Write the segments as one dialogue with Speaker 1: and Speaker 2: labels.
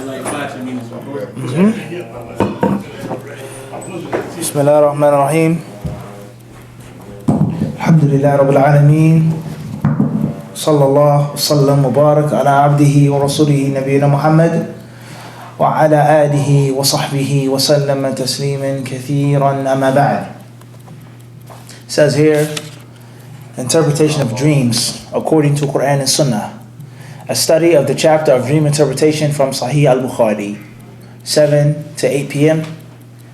Speaker 1: light flashing means it's recording.
Speaker 2: Bismillah ar-Rahman ar-Rahim. Alhamdulillah Rabbil Alameen. Sallallahu sallam wa barak ala abdihi wa rasulihi nabiyina Muhammad wa ala alihi wa sahbihi wa sallam tasliman kathiran amma ba'd. It says here, interpretation of dreams according to Quran and Sunnah. A study of the chapter of dream interpretation from Sahih al-Bukhari, 7 to 8 p.m.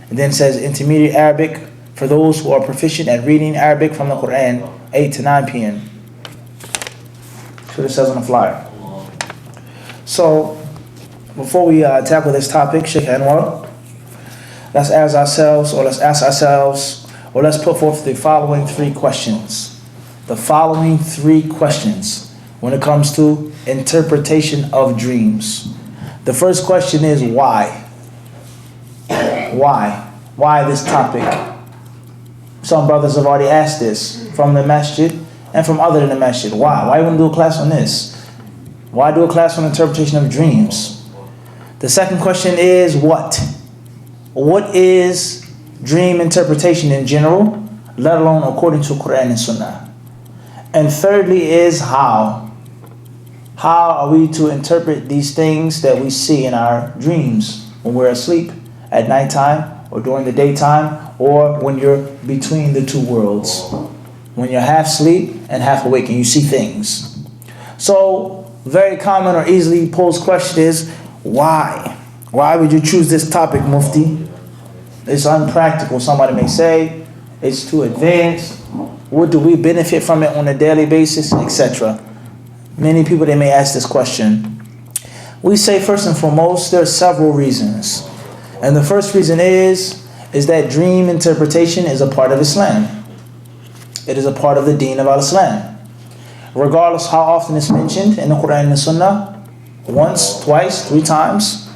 Speaker 2: And then it says intermediate Arabic for those who are proficient at reading Arabic from the Quran, 8 to 9 p.m. That's what it says on the flyer. So, before we tackle this topic, Sheikh Anwar, let's ask ourselves, or let's put forth the following three questions. The following three questions when it comes to interpretation of dreams. The first question is why? Why? Why this topic? Some brothers have already asked this from the masjid and from other than the masjid. Why? Why you want to do a class on this? Why do a class on interpretation of dreams? The second question is what? What is dream interpretation in general, let alone according to Quran and Sunnah? And thirdly is how. How are we to interpret these things that we see in our dreams when we're asleep at nighttime or during the daytime or when you're between the two worlds? When you're half asleep and half awake and you see things. So, very common or easily posed question is, why? Why would you choose this topic, Mufti? It's unpractical, somebody may say. It's too advanced. What do we benefit from it on a daily basis, etc.? Many people, they may ask this question. We say first and foremost, there are several reasons. And the first reason is that dream interpretation is a part of Islam. It is a part of the deen of al-Islam. Regardless how often it's mentioned in the Quran and the Sunnah, once, twice, 3 times,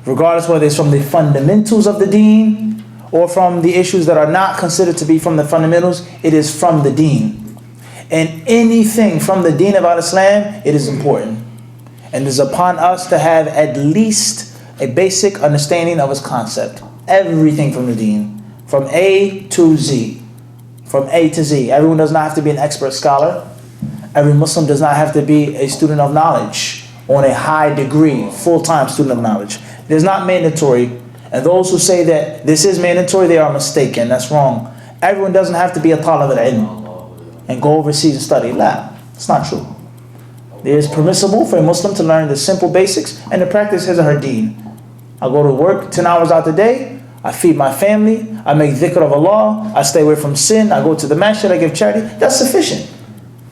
Speaker 2: regardless whether it's from the fundamentals of the deen or from the issues that are not considered to be from the fundamentals, it is from the deen. And anything from the deen of al-Islam, it is important. And it is upon us to have at least a basic understanding of its concept. Everything from the deen, from A to Z. From A to Z. Everyone does not have to be an expert scholar. Every Muslim does not have to be a student of knowledge on a high degree, full-time student of knowledge. It is not mandatory. And those who say that this is mandatory, they are mistaken. That's wrong. Everyone doesn't have to be a talib al-ilm and go overseas and study. La, it's not true. It is permissible for a Muslim to learn the simple basics and to practice his or her deen. I go to work 10 hours out the day. I feed my family. I make dhikr of Allah. I stay away from sin. I go to the masjid. I give charity. That's sufficient.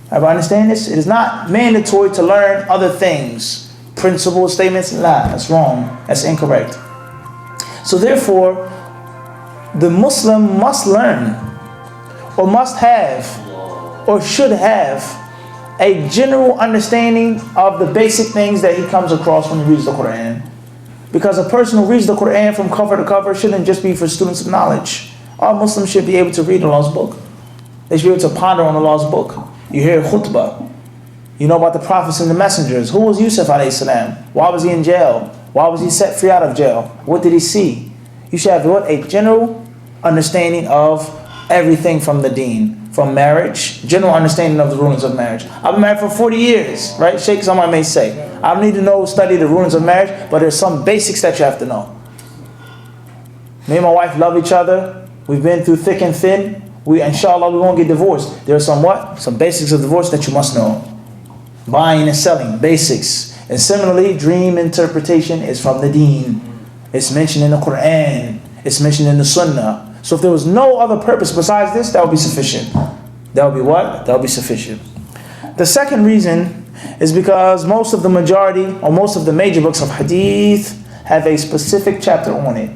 Speaker 2: Everybody understand this? It is not mandatory to learn other things. Principles, statements. La, that's wrong. That's incorrect. So therefore, the Muslim must learn or must have or should have a general understanding of the basic things that he comes across when he reads the Quran. Because a person who reads the Quran from cover to cover shouldn't just be for students of knowledge. All Muslims should be able to read Allah's book. They should be able to ponder on Allah's book. You hear khutbah. You know about the prophets and the messengers. Who was Yusuf alayhi salam? Why was he in jail? Why was he set free out of jail? What did he see? You should have what? A general understanding of everything from the deen. From marriage, general understanding of the rulings of marriage. I've been married for 40 years, right? Sheikh, someone may say. I don't need to study the rulings of marriage, but there's some basics that you have to know. Me and my wife love each other. We've been through thick and thin. Inshallah, we won't get divorced. There's some what? Some basics of divorce that you must know. Buying and selling, basics. And similarly, dream interpretation is from the deen. It's mentioned in the Quran. It's mentioned in the Sunnah. So if there was no other purpose besides this, that would be sufficient. That would be what? That would be sufficient. The second reason is because most of the majority or most of the major books of Hadith have a specific chapter on it.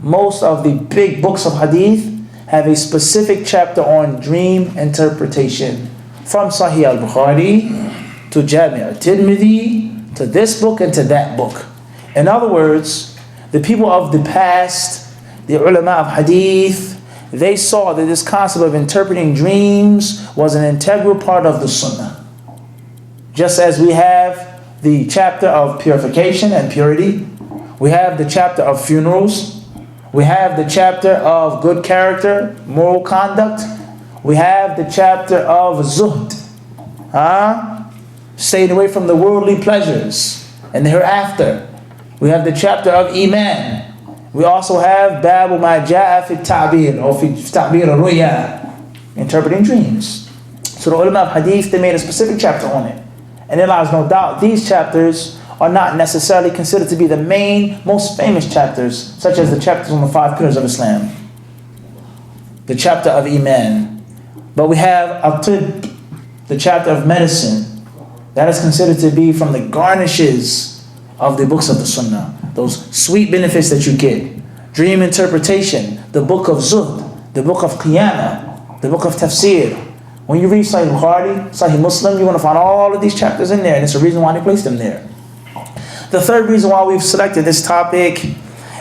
Speaker 2: Most of the big books of Hadith have a specific chapter on dream interpretation. From Sahih al-Bukhari to Jami' al-Tirmidhi to this book and to that book. In other words, the people of the past, the ulama of hadith, they saw that this concept of interpreting dreams was an integral part of the sunnah. Just as we have the chapter of purification and purity, we have the chapter of funerals, we have the chapter of good character, moral conduct, we have the chapter of zuhd, staying away from the worldly pleasures and the hereafter. We have the chapter of iman. We also have babu ma ja'a fi ta'bir, or fi ta'bir al-ruya, interpreting dreams. So the ulama of hadith, they made a specific chapter on it. And there lies no doubt these chapters are not necessarily considered to be the main, most famous chapters, such as the chapters on the 5 pillars of Islam, the chapter of iman. But we have al-tib, the chapter of medicine. That is considered to be from the garnishes of the books of the Sunnah, those sweet benefits that you get. Dream interpretation, the book of Zuhd, the book of Qiyamah, the book of Tafsir. When you read Sahih Bukhari, Sahih Muslim, you're going to find all of these chapters in there, and it's the reason why they placed them there. The third reason why we've selected this topic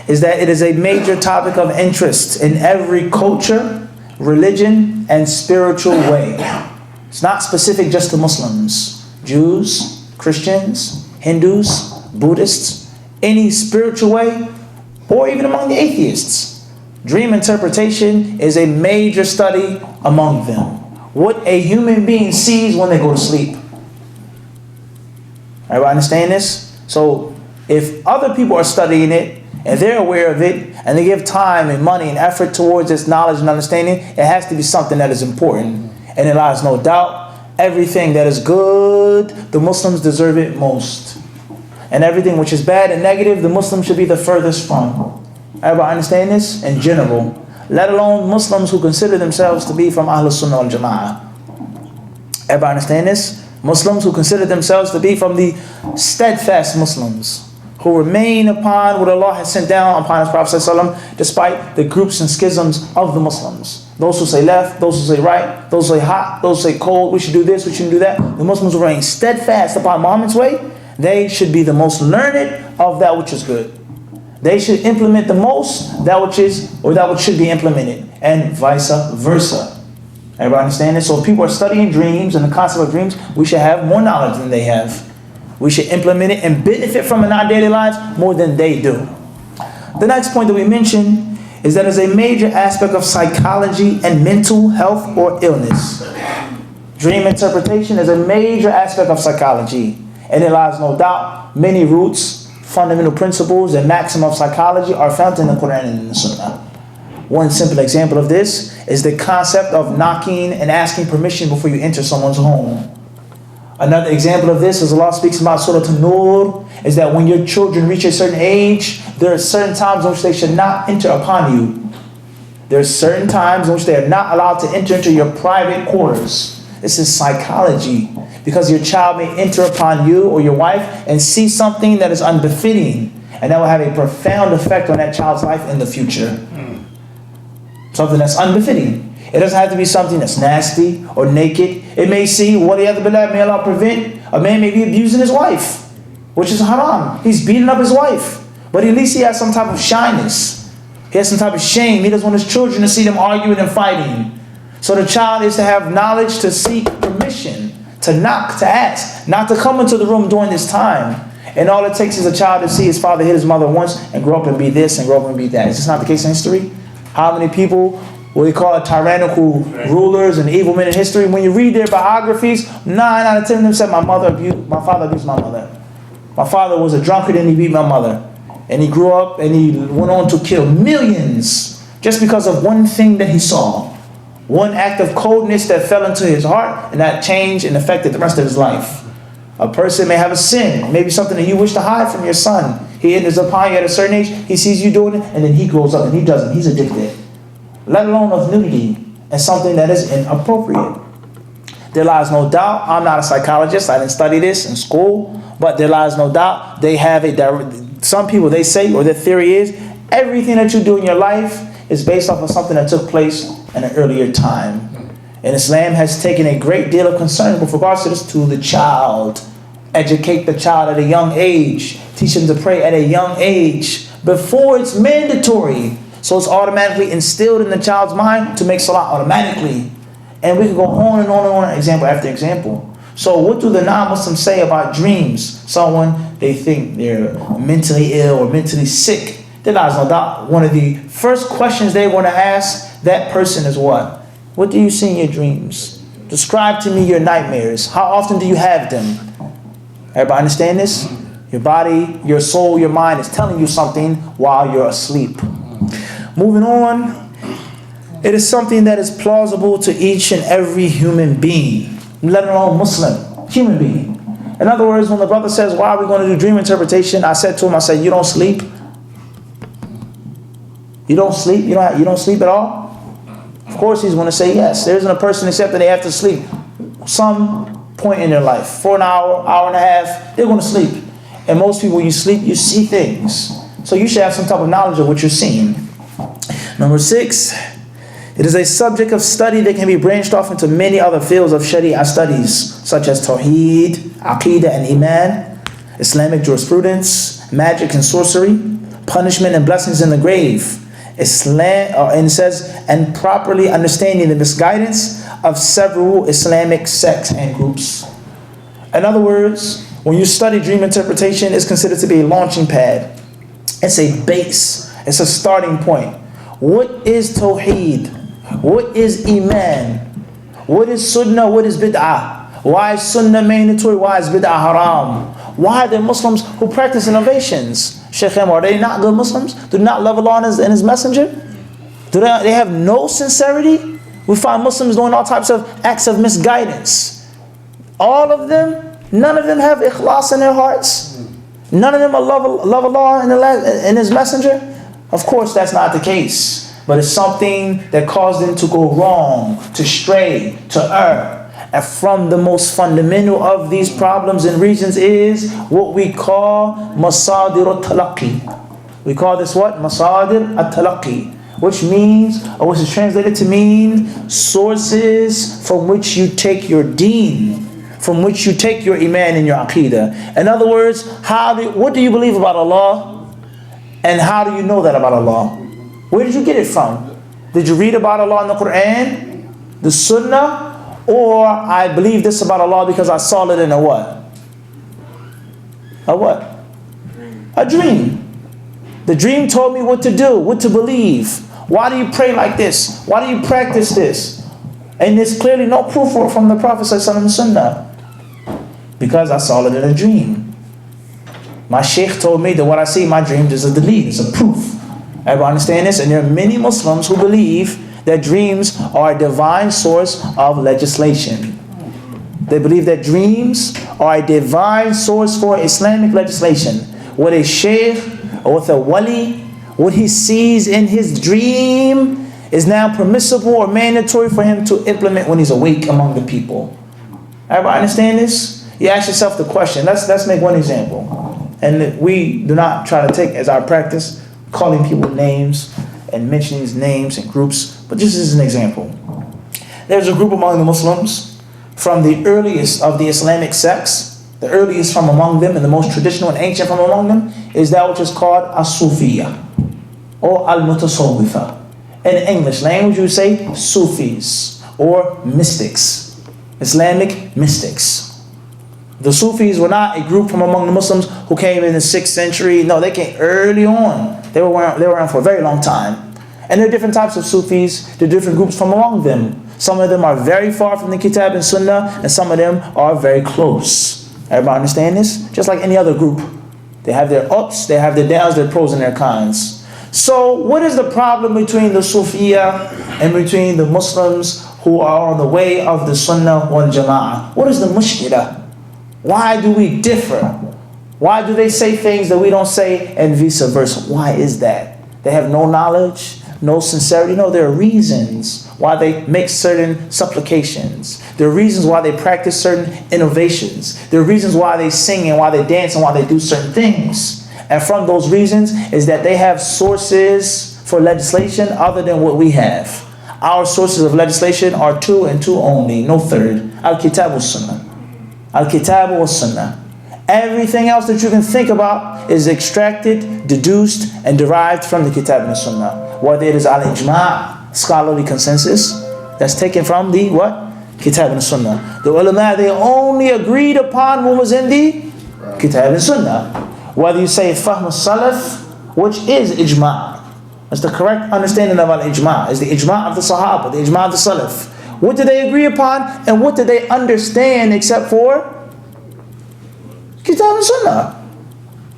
Speaker 2: is that it is a major topic of interest in every culture, religion, and spiritual way. It's not specific just to Muslims. Jews, Christians, Hindus, Buddhists, any spiritual way, or even among the atheists. Dream interpretation is a major study among them. What a human being sees when they go to sleep. Everybody understand this? So if other people are studying it and they're aware of it and they give time and money and effort towards this knowledge and understanding, it has to be something that is important. And there lies no doubt, everything that is good, the Muslims deserve it most. And everything which is bad and negative, the Muslims should be the furthest from. Everybody understand this? In general. Let alone Muslims who consider themselves to be from Ahlul Sunnah wal Jama'ah. Everybody understand this? Muslims who consider themselves to be from the steadfast Muslims, who remain upon what Allah has sent down upon His Prophet ﷺ, despite the groups and schisms of the Muslims. Those who say left, those who say right, those who say hot, those who say cold, we should do this, we shouldn't do that. The Muslims who remain steadfast upon Muhammad's way, they should be the most learned of that which is good. They should implement the most that which is, or that which should be implemented, and vice versa. Everybody understand this? So if people are studying dreams and the concept of dreams, we should have more knowledge than they have. We should implement it and benefit from it in our daily lives more than they do. The next point that we mentioned is that it's a major aspect of psychology and mental health or illness. Dream interpretation is a major aspect of psychology, and it lies no doubt many roots, fundamental principles, and maxim of psychology are found in the Quran and in the Sunnah. One simple example of this is the concept of knocking and asking permission before you enter someone's home. Another example of this, as Allah speaks about Surah An-Nur, is that when your children reach a certain age, there are certain times in which they should not enter upon you. There are certain times in which they are not allowed to enter into your private quarters. This is psychology, because your child may enter upon you or your wife and see something that is unbefitting, and that will have a profound effect on that child's life in the future. Something that's unbefitting. It doesn't have to be something that's nasty or naked. It may see, waliyadhu billah, may Allah prevent, a man may be abusing his wife, which is haram. He's beating up his wife. But at least he has some type of shyness. He has some type of shame. He doesn't want his children to see them arguing and fighting. So the child is to have knowledge, to seek permission, to knock, to ask, not to come into the room during this time. And all it takes is a child to see his father hit his mother once and grow up and be this and grow up and be that. Is this not the case in history? How many people, what we call tyrannical rulers and evil men in history, when you read their biographies, 9 out of 10 of them said, my father abused my mother. My father was a drunkard and he beat my mother. And he grew up and he went on to kill millions just because of one thing that he saw. One act of coldness that fell into his heart, and that changed and affected the rest of his life. A person may have a sin, maybe something that you wish to hide from your son. He enters upon you at a certain age, he sees you doing it, and then he grows up and he doesn't. He's addicted. Let alone of nudity and something that is inappropriate. There lies no doubt, I'm not a psychologist, I didn't study this in school, but there lies no doubt they have some people, they say, or their theory is, everything that you do in your life is based off of something that took place in an earlier time. And Islam has taken a great deal of concern with regards to this to the child. Educate the child at a young age. Teach them to pray at a young age before it's mandatory. So it's automatically instilled in the child's mind to make salah automatically. And we can go on and on and on, example after example. So what do the non-Muslims say about dreams? Someone, they think they're mentally ill or mentally sick. Then there's no doubt one of the first questions they want to ask that person is what? What do you see in your dreams? Describe to me your nightmares. How often do you have them? Everybody understand this? Your body, your soul, your mind is telling you something while you're asleep. Moving on, it is something that is plausible to each and every human being, let alone Muslim, human being. In other words, when the brother says, why are we going to do dream interpretation? I said to him, I said, you don't sleep? You don't sleep? You don't sleep at all? Of course he's going to say yes. There isn't a person except that they have to sleep some point in their life. For an hour, hour and a half, they're going to sleep. And most people, when you sleep, you see things. So you should have some type of knowledge of what you're seeing. Number 6, it is a subject of study that can be branched off into many other fields of Sharia studies, such as Tawheed, Aqidah and Iman, Islamic jurisprudence, magic and sorcery, punishment and blessings in the grave, and it says, and properly understanding the misguidance of several Islamic sects and groups. In other words, when you study dream interpretation, it's considered to be a launching pad. It's a base. It's a starting point. What is Tawheed? What is Iman? What is Sunnah? What is Bid'ah? Why is Sunnah mandatory? Why is Bid'ah haram? Why are there Muslims who practice innovations? Sheikh, are they not good Muslims? Do they not love Allah and His Messenger? Do they have no sincerity? We find Muslims doing all types of acts of misguidance. All of them, none of them have ikhlas in their hearts. None of them love Allah and His Messenger. Of course, that's not the case. But it's something that caused them to go wrong, to stray, to err. And from the most fundamental of these problems and reasons is what we call masadir al-talaqi. We call this what? Masadir al-talaqi. Which means, or which is translated to mean, sources from which you take your deen, from which you take your iman and your aqidah. In other words, what do you believe about Allah? And how do you know that about Allah? Where did you get it from? Did you read about Allah in the Quran, the Sunnah, or I believe this about Allah because I saw it in a what? A what? A dream. The dream told me what to do, what to believe. Why do you pray like this? Why do you practice this? And there's clearly no proof for it from the Prophet ﷺ Sunnah. Because I saw it in a dream. My sheikh told me that what I see in my dreams is a delete, it's a proof. Everybody understand this? And there are many Muslims who believe that dreams are a divine source of legislation. They believe that dreams are a divine source for Islamic legislation. What a sheikh or with a wali, what he sees in his dream is now permissible or mandatory for him to implement when he's awake among the people. Everybody understand this? You ask yourself the question. Let's make one example. And we do not try to take as our practice calling people names and mentioning these names and groups, but just as an example. There's a group among the Muslims from the earliest of the Islamic sects, the earliest from among them and the most traditional and ancient from among them is that which is called as-Sufiyya or al-Mutasawwifa. In English language you would say Sufis or mystics, Islamic mystics. The Sufis were not a group from among the Muslims who came in the 6th century. No, they came early on. They were around for a very long time. And there are different types of Sufis. There are different groups from among them. Some of them are very far from the Kitab and Sunnah, and some of them are very close. Everybody understand this? Just like any other group. They have their ups, they have their downs, their pros and their cons. So what is the problem between the Sufiya and between the Muslims who are on the way of the Sunnah wal Jama'ah? What is the mushkila? Why do we differ? Why do they say things that we don't say and vice versa? Why is that? They have no knowledge, no sincerity. No, there are reasons why they make certain supplications. There are reasons why they practice certain innovations. There are reasons why they sing and why they dance and why they do certain things. And from those reasons is that they have sources for legislation other than what we have. Our sources of legislation are 2 and 2 only, no third. Al-Kitab wa Sunnah. Al-Kitab wa Sunnah. Everything else that you can think about is extracted, deduced, and derived from the Kitab and Sunnah. Whether it is al-Ijma', scholarly consensus, that's taken from the what? Kitab and Sunnah. The ulama, they only agreed upon what was in the Kitab and Sunnah. Whether you say Fahm al-Salaf, which is ijma'. That's the correct understanding of al-ijma'. Is the ijma' of the Sahaba, the ijma' of the Salaf. What did they agree upon and what did they understand except for Kitab and Sunnah?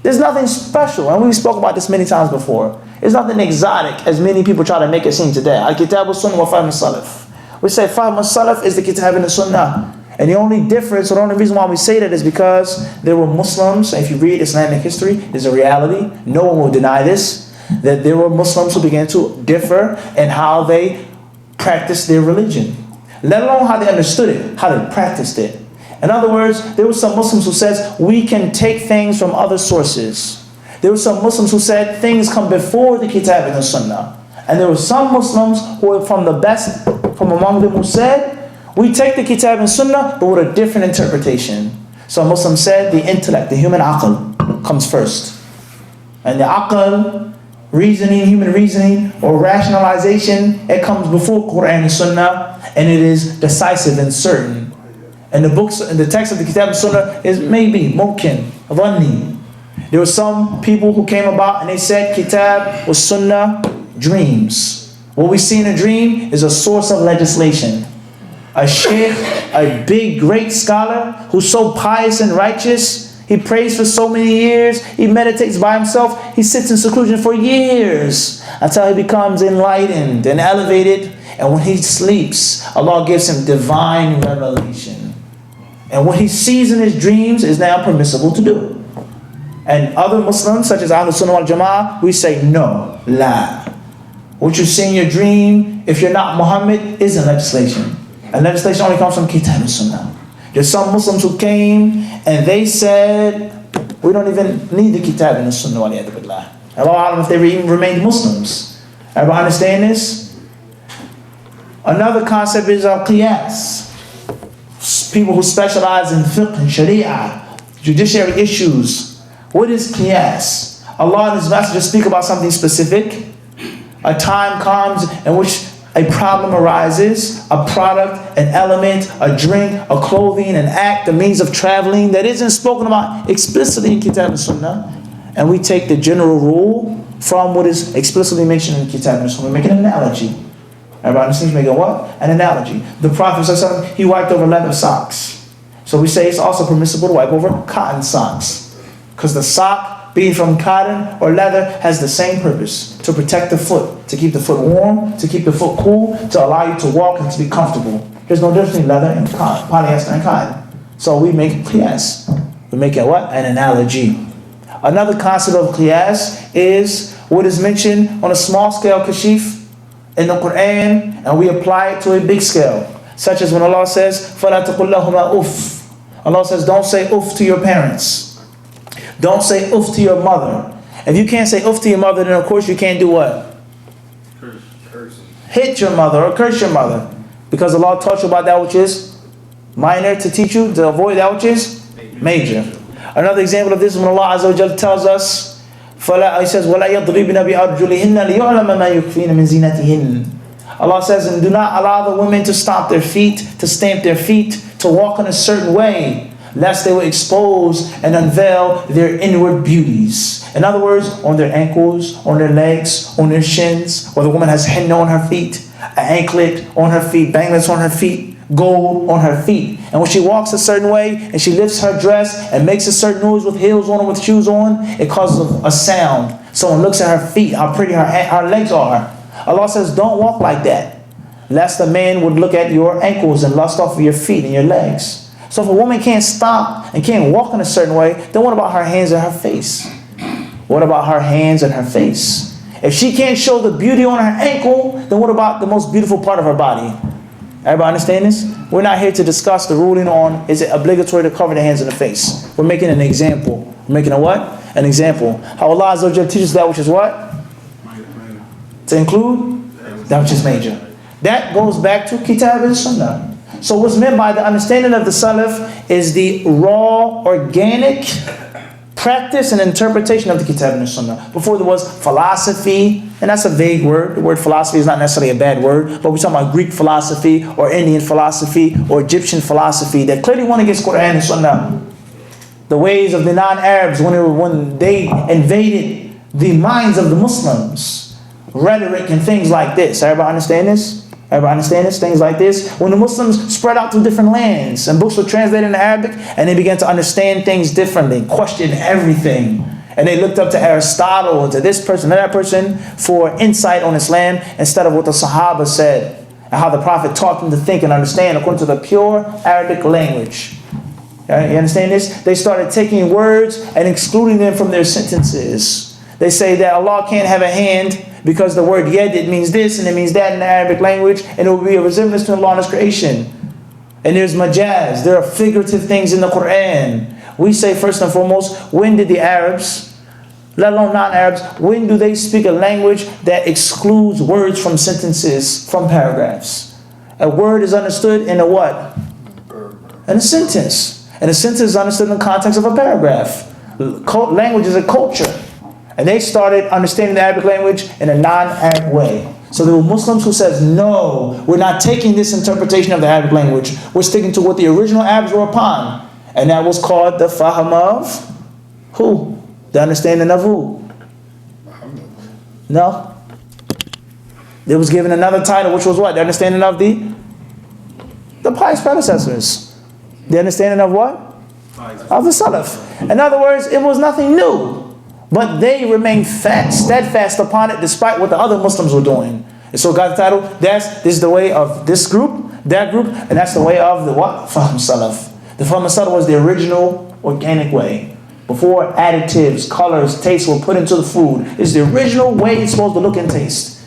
Speaker 2: There's nothing special, and we spoke about this many times before. It's nothing exotic as many people try to make it seem today. Al-Kitab al-Sunnah wa Fahm al-Salaf. We say Fahm al-Salaf is the Kitab and the Sunnah. And the only difference, or the only reason why we say that is because there were Muslims, and if you read Islamic history, there's a reality, no one will deny this, that there were Muslims who began to differ in how they practiced their religion. Let alone how they understood it, how they practiced it. In other words, there were some Muslims who said we can take things from other sources. There were some Muslims who said things come before the Kitab and the Sunnah. And there were some Muslims who were from the best from among them who said, we take the Kitab and Sunnah, but with a different interpretation. So Muslims said the intellect, the human aql, comes first. And the aql, reasoning, human reasoning, or rationalization, it comes before Quran and Sunnah, and it is decisive and certain. And the books, and the text of the Kitab and Sunnah is maybe, mumkin, dhanni. There were some people who came about and they said Kitab was Sunnah, dreams. What we see in a dream is a source of legislation. A sheikh, a big, great scholar who's so pious and righteous, he prays for so many years, he meditates by himself, he sits in seclusion for years until he becomes enlightened and elevated. And when he sleeps, Allah gives him divine revelation. And what he sees in his dreams is now permissible to do. And other Muslims, such as Ahlul Sunnah wal Jama'ah, we say no, la. What you see in your dream, if you're not Muhammad, isn't legislation. And legislation only comes from Kitab and Sunnah. There's some Muslims who came and they said, we don't even need the Kitab and the Sunnah. Allah, if they even remained Muslims. Everybody understand this? Another concept is al-Qiyas. People who specialize in fiqh and sharia, judiciary issues. What is Qiyas? Allah and His Messenger speak about something specific. A time comes in which a problem arises, a product, an element, a drink, a clothing, an act, a means of traveling that isn't spoken about explicitly in Kitab and Sunnah. And we take the general rule from what is explicitly mentioned in Kitab and Sunnah. We make an analogy. Everybody understands? Make a what? An analogy. The Prophet ﷺ, he wiped over leather socks. So we say it's also permissible to wipe over cotton socks. Because the sock, being from cotton or leather, has the same purpose. To protect the foot, to keep the foot warm, to keep the foot cool, to allow you to walk and to be comfortable. There's no difference between leather and cotton, polyester and cotton. So we make qiyas. We make a what? An analogy. Another concept of qiyas is what is mentioned on a small scale kashif in the Quran, and we apply it to a big scale. Such as when Allah says, فَلَا تَقُلْ لَهُمَا أُفٍّ. Allah says, don't say uff to your parents. Don't say uff to your mother. If you can't say uff to your mother, then of course you can't do what?
Speaker 1: Curse.
Speaker 2: Hit your mother or curse your mother. Because Allah taught you about that which is minor to teach you to avoid that which is major. Another example of this is when Allah Azza wa Jalla tells us, He says, وَلَا يَضْرِبْنَ بِأَرْجُلِهِنَّ لِيُعْلَمَ مَا يُكْفِينَ مِنْ زِينَتِهِنَّ. Allah says, and do not allow the women to stomp their feet, to stamp their feet, to walk in a certain way, lest they will expose and unveil their inward beauties. In other words, on their ankles, on their legs, on their shins, or the woman has henna on her feet, an anklet on her feet, banglets on her feet, gold on her feet. And when she walks a certain way and she lifts her dress and makes a certain noise with heels on or with shoes on, it causes a sound. Someone looks at her feet, how pretty her legs are. Allah says, don't walk like that, lest the man would look at your ankles and lust off of your feet and your legs. So if a woman can't stop and can't walk in a certain way, then what about her hands and her face? What about her hands and her face? If she can't show the beauty on her ankle, then what about the most beautiful part of her body? Everybody understand this? We're not here to discuss the ruling on is it obligatory to cover the hands and the face. We're making an example. We're making a what? An example. How Allah Azza wa Jalla teaches that which is what? To include that which is major. That goes back to Kitab and Sunnah. So what's meant by the understanding of the Salaf is the raw, organic practice and interpretation of the Kitab and the Sunnah. Before there was philosophy, And that's a vague word. The word philosophy is not necessarily a bad word, but we're talking about Greek philosophy or Indian philosophy or Egyptian philosophy that clearly went against Quran and Sunnah. The ways of the non-Arabs when they invaded the minds of the Muslims. Rhetoric and things like this. Everybody understand this? Everybody understand this? Things like this. When the Muslims spread out to different lands and books were translated into Arabic and they began to understand things differently, question everything. And they looked up to Aristotle and to this person and that person for insight on Islam instead of what the Sahaba said and how the Prophet taught them to think and understand according to the pure Arabic language. You understand this? They started taking words and excluding them from their sentences. They say that Allah can't have a hand because the word yad, it means this and it means that in the Arabic language, and it will be a resemblance to Allah and His creation. And there's majaz. There are figurative things in the Quran. We say first and foremost, when did the Arabs, let alone non-Arabs, when do they speak a language that excludes words from sentences, from paragraphs? A word is understood in a what? In a sentence. And a sentence is understood in the context of a paragraph. Language is a culture. And they started understanding the Arabic language in a non-Arab way. So there were Muslims who says, no, we're not taking this interpretation of the Arabic language. We're sticking to what the original Arabs were upon. And that was called the fahm of who? The understanding of who? No. It was given another title, which was what? The understanding of the pious predecessors. The understanding of what? Of the Salaf. In other words, it was nothing new. But they remained steadfast upon it despite what the other Muslims were doing. And so it got the title, this is the way of this group, that group, and that's the way of the what? Fahm Salaf. The Fahm Salaf was the original organic way. Before additives, colors, tastes were put into the food. It's the original way it's supposed to look and taste.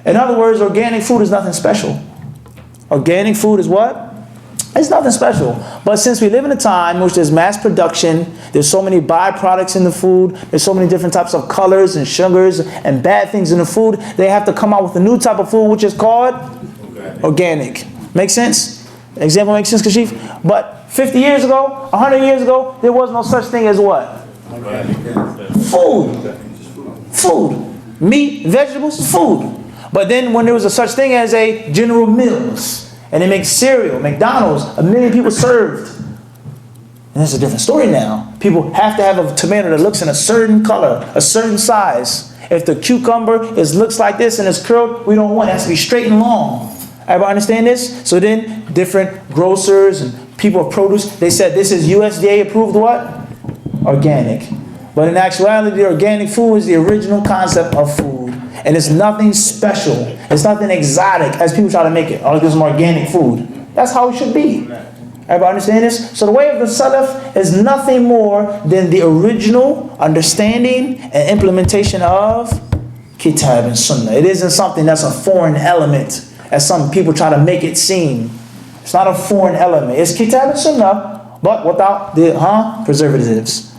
Speaker 2: In other words, organic food is nothing special. Organic food is what? It's nothing special. But since we live in a time in which there's mass production, there's so many byproducts in the food, there's so many different types of colors and sugars and bad things in the food, they have to come out with a new type of food which is called organic. Make sense? Example makes sense, Kashif? But 50 years ago, 100 years ago, there was no such thing as what? Food. Food. Meat, vegetables, food. But then when there was a such thing as a General Mills, and they make cereal, McDonald's, 1 million people served. And it's a different story now. People have to have a tomato that looks in a certain color, a certain size. If the cucumber looks like this and it's curled, we don't want it. It has to be straight and long. Everybody understand this? So then different grocers and people of produce, they said this is USDA approved what? Organic. But in actuality, the organic food is the original concept of food. And it's nothing special. It's nothing exotic as people try to make it. Oh, this is some organic food. That's how it should be. Everybody understand this? So the way of the Salaf is nothing more than the original understanding and implementation of Kitab and Sunnah. It isn't something that's a foreign element as some people try to make it seem. It's not a foreign element. It's Kitab and Sunnah, but without the preservatives.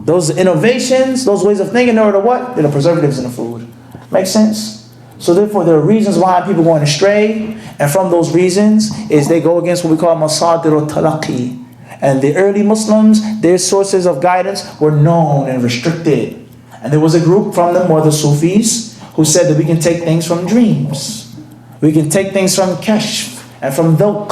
Speaker 2: Those innovations, those ways of thinking, are the what? They're the preservatives in the food. Make sense? So therefore, there are reasons why people going astray, and from those reasons is they go against what we call masadir al-talaqi. And the early Muslims, their sources of guidance were known and restricted. And there was a group from them, or the Sufis, who said that we can take things from dreams. We can take things from kashf and from dhawq,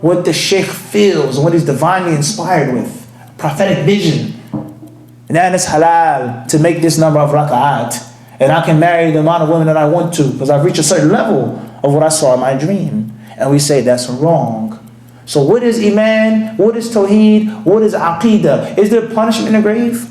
Speaker 2: what the sheikh feels and what he's divinely inspired with. Prophetic vision. And then it's halal to make this number of raka'at. And I can marry the amount of women that I want to because I've reached a certain level of what I saw in my dream. And we say that's wrong. So what is Iman? What is Tawheed? What is Aqidah? Is there punishment in the grave?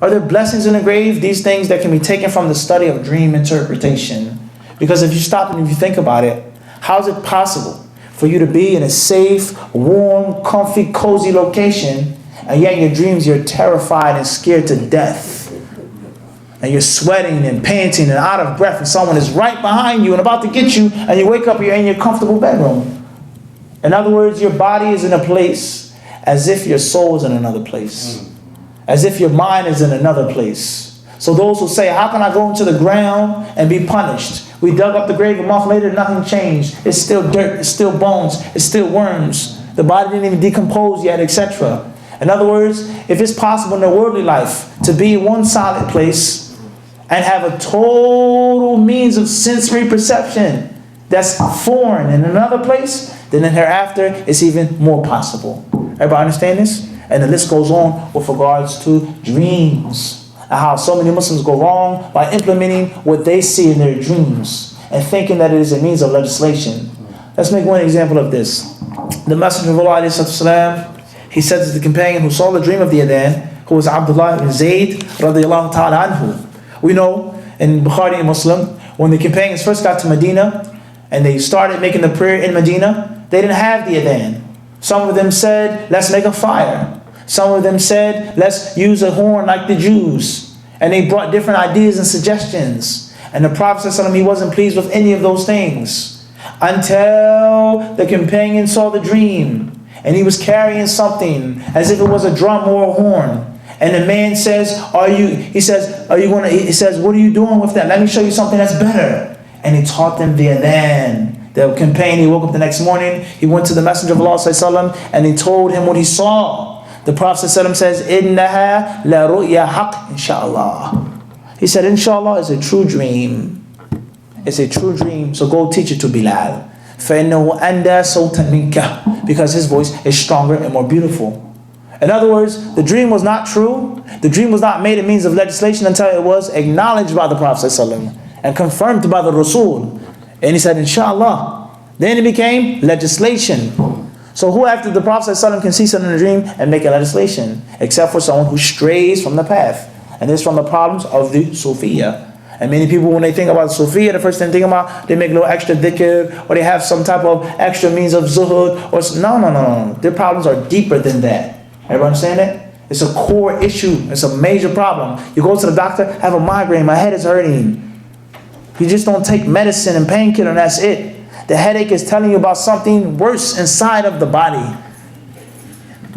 Speaker 2: Are there blessings in the grave? These things that can be taken from the study of dream interpretation. Because if you stop and if you think about it, how is it possible for you to be in a safe, warm, comfy, cozy location, and yet in your dreams you're terrified and scared to death? And you're sweating and panting and out of breath, and someone is right behind you and about to get you, and you wake up, you're in your comfortable bedroom. In other words, your body is in a place as if your soul is in another place. As if your mind is in another place. So those who say, how can I go into the ground and be punished? We dug up the grave a month later, nothing changed. It's still dirt, it's still bones, it's still worms. The body didn't even decompose yet, etc. In other words, if it's possible in the worldly life to be in one solid place, and have a total means of sensory perception that's foreign in another place, then in hereafter it's even more possible. Everybody understand this? And the list goes on with regards to dreams and how so many Muslims go wrong by implementing what they see in their dreams and thinking that it is a means of legislation. Let's make one example of this. The Messenger of Allah, he said to the companion who saw the dream of the Adhan, who was Abdullah ibn Zayd radiallahu ta'ala anhu. We know in Bukhari and Muslim, when the companions first got to Medina and they started making the prayer in Medina, they didn't have the Adhan. Some of them said, let's make a fire. Some of them said, let's use a horn like the Jews. And they brought different ideas and suggestions. And the Prophet ﷺ, he wasn't pleased with any of those things until the companion saw the dream. And he was carrying something as if it was a drum or a horn. And the man says, he says, what are you doing with that? Let me show you something that's better. And he taught them the Adhan. The companion, he woke up the next morning, he went to the Messenger of Allah ﷺ, and he told him what he saw. The Prophet ﷺ says, إِنَّهَا لَرُؤْيَا حَقٍّ إِنشَاءَ. He said, inshallah is a true dream. It's a true dream. So go teach it to Bilal. فَإِنَّهُ أَنْدَى صَوْتًا مِنْكَ. Because his voice is stronger and more beautiful. In other words, the dream was not true. The dream was not made a means of legislation until it was acknowledged by the Prophet ﷺ and confirmed by the Rasul. And he said, inshallah. Then it became legislation. So who after the Prophet ﷺ can see something in a dream and make a legislation? Except for someone who strays from the path. And this is from the problems of the Sufiya. And many people, when they think about Sufiya, the first thing they think about, they make a little extra dhikr, or they have some type of extra means of zuhud. Or no. Their problems are deeper than that. Everybody understand that? It's a core issue. It's a major problem. You go to the doctor, have a migraine, my head is hurting. You just don't take medicine and painkiller and that's it. The headache is telling you about something worse inside of the body.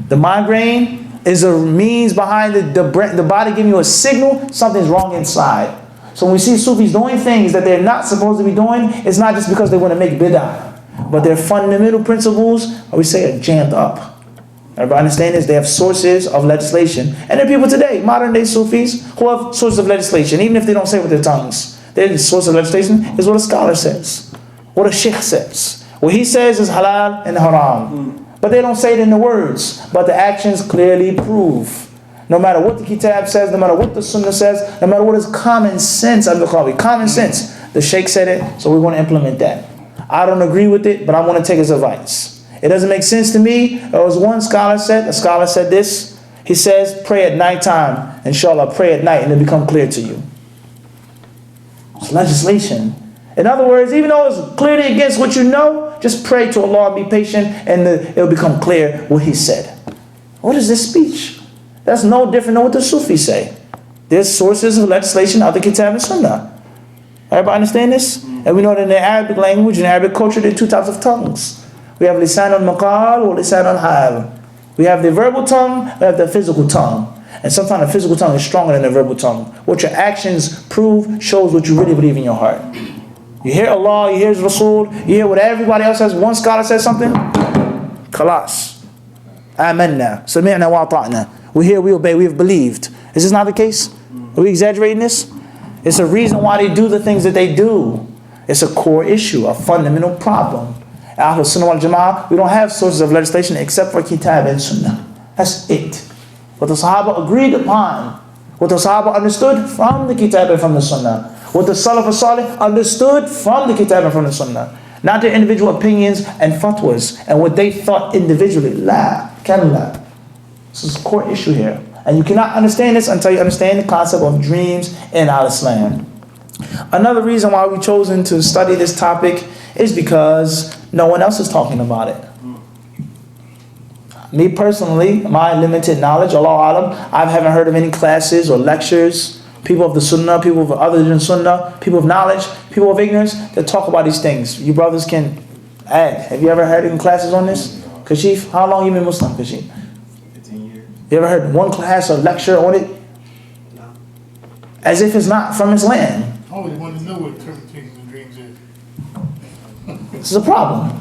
Speaker 2: The migraine is a means behind the body giving you a signal something's wrong inside. So when we see Sufis doing things that they're not supposed to be doing, it's not just because they want to make bid'ah, but their fundamental principles, we say, are jammed up. Everybody understand this? They have sources of legislation. And there are people today, modern day Sufis, who have sources of legislation, even if they don't say it with their tongues. Their source of legislation is what a scholar says, what a sheikh says. What he says is halal and haram. But they don't say it in the words, but the actions clearly prove. No matter what the kitab says, no matter what the sunnah says, no matter what is common sense, al-Bukhari, common sense. The sheikh said it, so we want to implement that. I don't agree with it, but I want to take his advice. It doesn't make sense to me. There was one scholar said, a scholar said this. He says, pray at nighttime. Inshallah, pray at night and it'll become clear to you. It's legislation. In other words, even though it's clearly against what you know, just pray to Allah and be patient and it'll become clear what he said. What is this speech? That's no different than what the Sufis say. There's sources of legislation out of the Kitab and Sunnah. Everybody understand this? And we know that in the Arabic language, in Arabic culture, there are two types of tongues. We have lisan al-maqal or lisan al-hal. We have the verbal tongue, we have the physical tongue. And sometimes the physical tongue is stronger than the verbal tongue. What your actions prove shows what you really believe in your heart. You hear Allah, you hear His Rasul, you hear what everybody else says. One scholar says something, khalas. Amanna, sami'na wa ta'na. We hear, we obey, we have believed. Is this not the case? Are we exaggerating this? It's a reason why they do the things that they do. It's a core issue, a fundamental problem. Ahlul Sunnah wal Jama'ah, we don't have sources of legislation except for Kitab and Sunnah. That's it. What the Sahaba agreed upon, what the Sahaba understood from the Kitab and from the Sunnah, what the Salaf al-Salih understood from the Kitab and from the Sunnah. Not their individual opinions and fatwas and what they thought individually. La, kalla. This is a core issue here. And you cannot understand this until you understand the concept of dreams in al-Islam. Another reason why we've chosen to study this topic is because no one else is talking about it. Me personally, my limited knowledge, Allah Alam, I haven't heard of any classes or lectures, people of the Sunnah, people of other than Sunnah, people of knowledge, people of ignorance that talk about these things. You brothers can add. Have you ever heard any classes on this? Kashif, how long you been Muslim, Kashif?
Speaker 1: 15 years.
Speaker 2: You ever heard one class or lecture on it?
Speaker 1: No.
Speaker 2: As if it's not from Islam.
Speaker 3: I always want to know what interpretation of dreams is.
Speaker 2: This is a problem.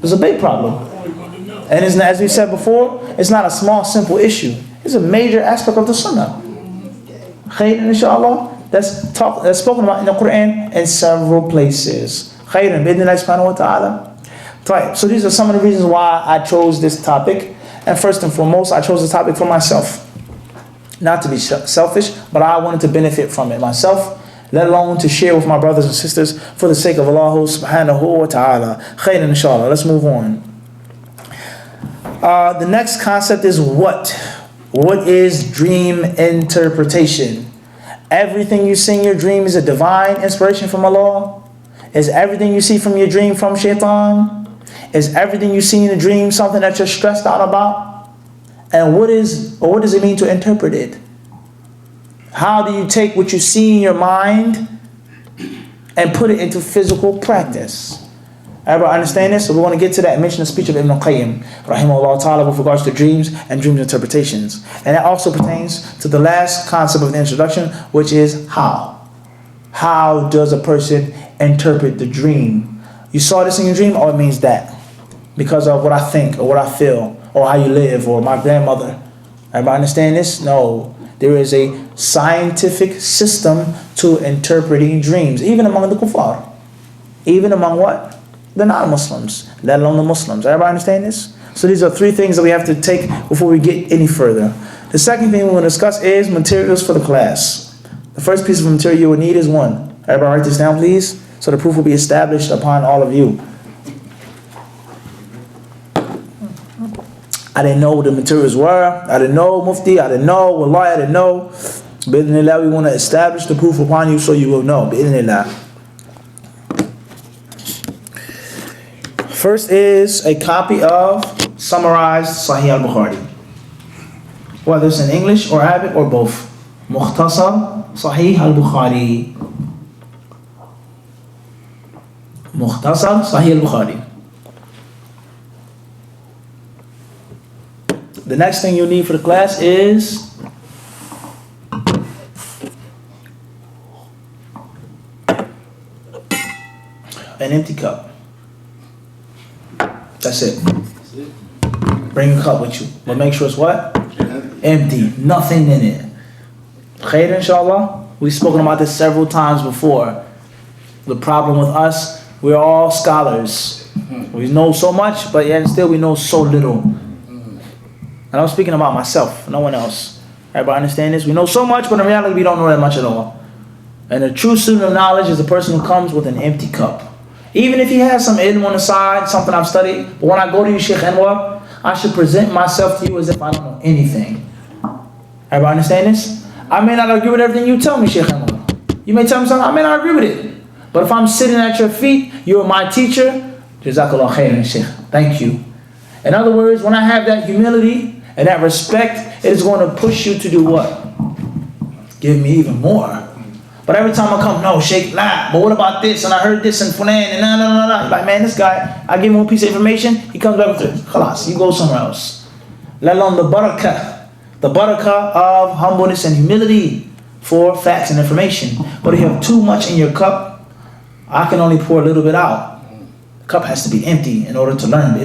Speaker 2: It's a big problem.
Speaker 3: I always want to know.
Speaker 2: And it's, as we said before, it's not a small, simple issue. It's a major aspect of the Sunnah. Khayr, inshallah. that's spoken about in the Quran in several places. Khairan, bidnillah subhanahu wa ta'ala. Right. So these are some of the reasons why I chose this topic. And first and foremost, I chose this topic for myself. Not to be selfish, but I wanted to benefit from it myself, let alone to share with my brothers and sisters for the sake of Allah subhanahu wa ta'ala. Khairan, inshallah. Let's move on. The next concept is what? What is dream interpretation? Everything you see in your dream is a divine inspiration from Allah? Is everything you see from your dream from shaitan? Is everything you see in a dream something that you're stressed out about? And what does it mean to interpret it? How do you take what you see in your mind and put it into physical practice? Everybody understand this? So we're going to get to that and mention the speech of Ibn al-Qayyim, rahimahullah ta'ala, with regards to dreams and dreams interpretations. And that also pertains to the last concept of the introduction, which is how. How does a person interpret the dream? You saw this in your dream? Oh, it means that. Because of what I think or what I feel or how you live or my grandmother. Everybody understand this? No. There is a scientific system to interpreting dreams, even among the kuffar. Even among what? The non-Muslims, let alone the Muslims. Everybody understand this? So these are three things that we have to take before we get any further. The second thing we're going to discuss is materials for the class. The first piece of material you will need is one. Everybody write this down, please, so the proof will be established upon all of you. I didn't know what the materials were. I didn't know Mufti. I didn't know Wallahi. I didn't know. Bi'idhnillah, we want to establish the proof upon you so you will know. Bi'idhnillah. First is a copy of summarized Sahih al-Bukhari. Whether it's in English or Arabic or both. Mukhtasar Sahih al-Bukhari. Mukhtasar Sahih al-Bukhari. The next thing you need for the class is an empty cup. That's it. Bring a cup with you. But make sure it's what? Empty. Nothing in it. Khair, inshallah. We've spoken about this several times before. The problem with us, we're all scholars. We know so much, but yet still we know so little. And I'm speaking about myself, no one else. Everybody understand this? We know so much, but in reality we don't know that much at all. And a true student of knowledge is a person who comes with an empty cup. Even if he has some ilm on the side, something I've studied, but when I go to you, Sheikh Anwar, I should present myself to you as if I don't know anything. Everybody understand this? I may not agree with everything you tell me, Sheikh Anwar. You may tell me something, I may not agree with it. But if I'm sitting at your feet, you're my teacher, Jazakallah khairan, Sheikh. Thank you. In other words, when I have that humility and that respect, it is going to push you to do what? Give me even more. But every time I come, no, Sheikh, nah, but what about this? And I heard this and fulan, and nah. Like, man, this guy, I give him a piece of information, he comes back with it. Khalas, you go somewhere else. Let alone the barakah of humbleness and humility for facts and information. But if you have too much in your cup, I can only pour a little bit out. The cup has to be empty in order to learn.